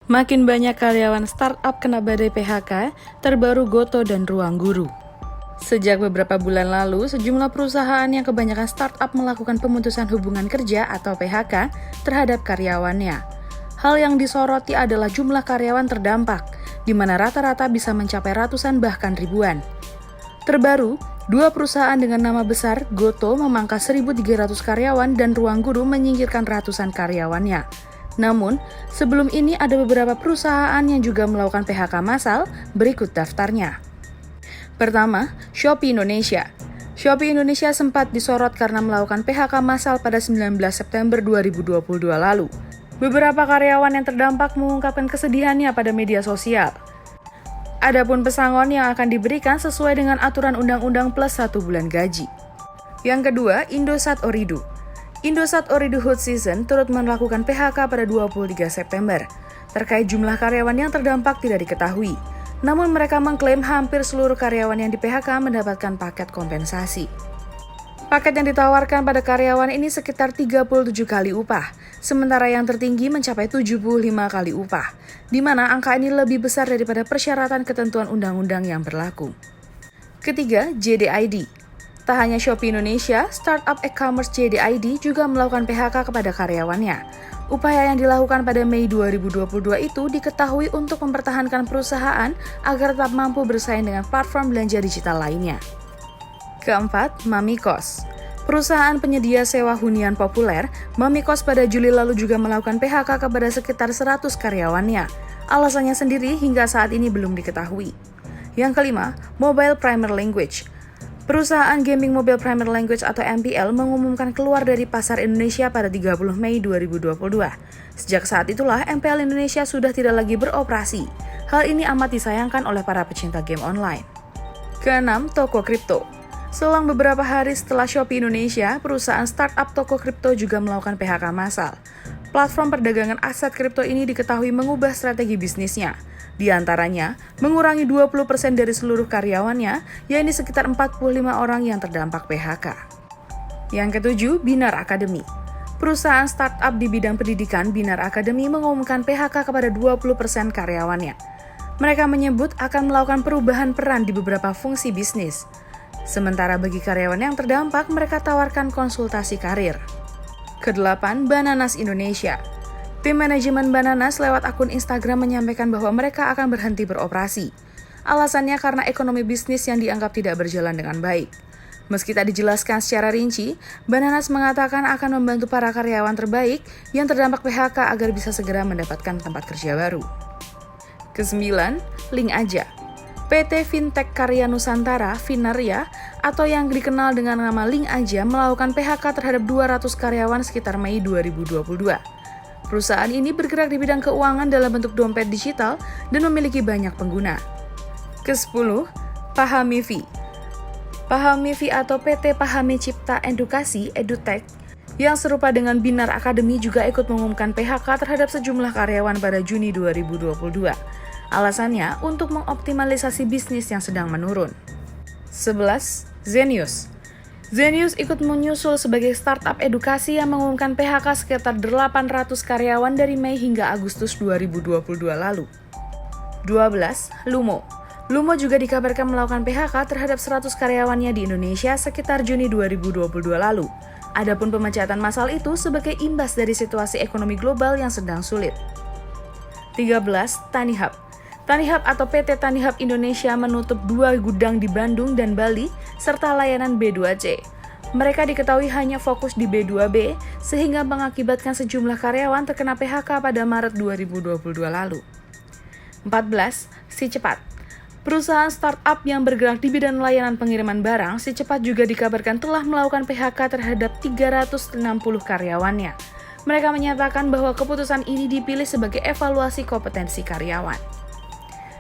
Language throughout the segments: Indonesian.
Makin banyak karyawan startup kena badai PHK, terbaru Goto dan Ruang Guru. Sejak beberapa bulan lalu, sejumlah perusahaan yang kebanyakan startup melakukan pemutusan hubungan kerja atau PHK terhadap karyawannya. Hal yang disoroti adalah jumlah karyawan terdampak, di mana rata-rata bisa mencapai ratusan bahkan ribuan. Terbaru, dua perusahaan dengan nama besar, Goto memangkas 1.300 karyawan dan Ruang Guru menyingkirkan ratusan karyawannya. Namun, sebelum ini ada beberapa perusahaan yang juga melakukan PHK massal, berikut daftarnya. Pertama, Shopee Indonesia. Shopee Indonesia sempat disorot karena melakukan PHK massal pada 19 September 2022 lalu. Beberapa karyawan yang terdampak mengungkapkan kesedihannya pada media sosial. Adapun pesangon yang akan diberikan sesuai dengan aturan undang-undang plus 1 bulan gaji. Yang kedua, Indosat Ooredoo. Indosat Ooredoo Hood Season turut melakukan PHK pada 23 September. Terkait jumlah karyawan yang terdampak tidak diketahui. Namun mereka mengklaim hampir seluruh karyawan yang di-PHK mendapatkan paket kompensasi. Paket yang ditawarkan pada karyawan ini sekitar 37 kali upah, sementara yang tertinggi mencapai 75 kali upah, di mana angka ini lebih besar daripada persyaratan ketentuan undang-undang yang berlaku. Ketiga, JDID. Tak hanya Shopee Indonesia, startup e-commerce JDID juga melakukan PHK kepada karyawannya. Upaya yang dilakukan pada Mei 2022 itu diketahui untuk mempertahankan perusahaan agar tetap mampu bersaing dengan platform belanja digital lainnya. Keempat, Mamikos. Perusahaan penyedia sewa hunian populer, Mamikos pada Juli lalu juga melakukan PHK kepada sekitar 100 karyawannya. Alasannya sendiri hingga saat ini belum diketahui. Yang kelima, Mobile Premier Language. Perusahaan gaming Mobile Premier Language atau MPL mengumumkan keluar dari pasar Indonesia pada 30 Mei 2022. Sejak saat itulah MPL Indonesia sudah tidak lagi beroperasi. Hal ini amat disayangkan oleh para pecinta game online. Keenam, Toko Kripto. Selang beberapa hari setelah Shopee Indonesia, perusahaan startup toko kripto juga melakukan PHK massal. Platform perdagangan aset kripto ini diketahui mengubah strategi bisnisnya. Di antaranya, mengurangi 20% dari seluruh karyawannya, yakni sekitar 45 orang yang terdampak PHK. Yang ketujuh, Binar Academy. Perusahaan startup di bidang pendidikan Binar Academy mengumumkan PHK kepada 20% karyawannya. Mereka menyebut akan melakukan perubahan peran di beberapa fungsi bisnis. Sementara bagi karyawan yang terdampak, mereka tawarkan konsultasi karir. Kedelapan, Bananas Indonesia. Tim manajemen Bananas lewat akun Instagram menyampaikan bahwa mereka akan berhenti beroperasi. Alasannya karena ekonomi bisnis yang dianggap tidak berjalan dengan baik. Meski tak dijelaskan secara rinci, Bananas mengatakan akan membantu para karyawan terbaik yang terdampak PHK agar bisa segera mendapatkan tempat kerja baru. Kesembilan, Link Aja. PT Fintech Karya Nusantara, Finaria, atau yang dikenal dengan nama Link Aja melakukan PHK terhadap 200 karyawan sekitar Mei 2022. Perusahaan ini bergerak di bidang keuangan dalam bentuk dompet digital dan memiliki banyak pengguna. Ke-10, Pahamivi. Pahamivi atau PT Pahami Cipta Edukasi (Edutech) yang serupa dengan Binar Academy juga ikut mengumumkan PHK terhadap sejumlah karyawan pada Juni 2022. Alasannya untuk mengoptimalisasi bisnis yang sedang menurun. 11. Zenius. Zenius ikut menyusul sebagai startup edukasi yang mengumumkan PHK sekitar 800 karyawan dari Mei hingga Agustus 2022 lalu. 12. Lumo. Lumo juga dikabarkan melakukan PHK terhadap 100 karyawannya di Indonesia sekitar Juni 2022 lalu. Adapun pemecatan massal itu sebagai imbas dari situasi ekonomi global yang sedang sulit. 13. Tanihub. Tanihub atau PT Tanihub Indonesia menutup 2 gudang di Bandung dan Bali, serta layanan B2C. Mereka diketahui hanya fokus di B2B, sehingga mengakibatkan sejumlah karyawan terkena PHK pada Maret 2022 lalu. 14. Si Cepat. Perusahaan startup yang bergerak di bidang layanan pengiriman barang, Si Cepat juga dikabarkan telah melakukan PHK terhadap 360 karyawannya. Mereka menyatakan bahwa keputusan ini dipilih sebagai evaluasi kompetensi karyawan.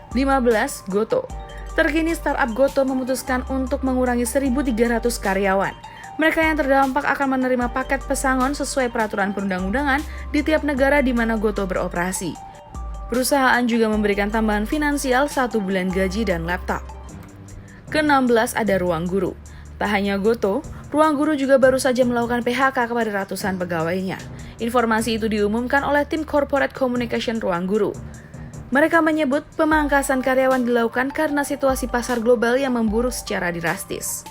15. Goto. Terkini startup Goto memutuskan untuk mengurangi 1.300 karyawan. Mereka yang terdampak akan menerima paket pesangon sesuai peraturan perundang-undangan di tiap negara di mana Goto beroperasi. Perusahaan juga memberikan tambahan finansial 1 bulan gaji dan laptop. Ke-16 ada Ruang Guru. Tak hanya Goto, Ruang Guru juga baru saja melakukan PHK kepada ratusan pegawainya. Informasi itu diumumkan oleh tim Corporate Communication Ruang Guru. Mereka menyebut pemangkasan karyawan dilakukan karena situasi pasar global yang memburuk secara drastis.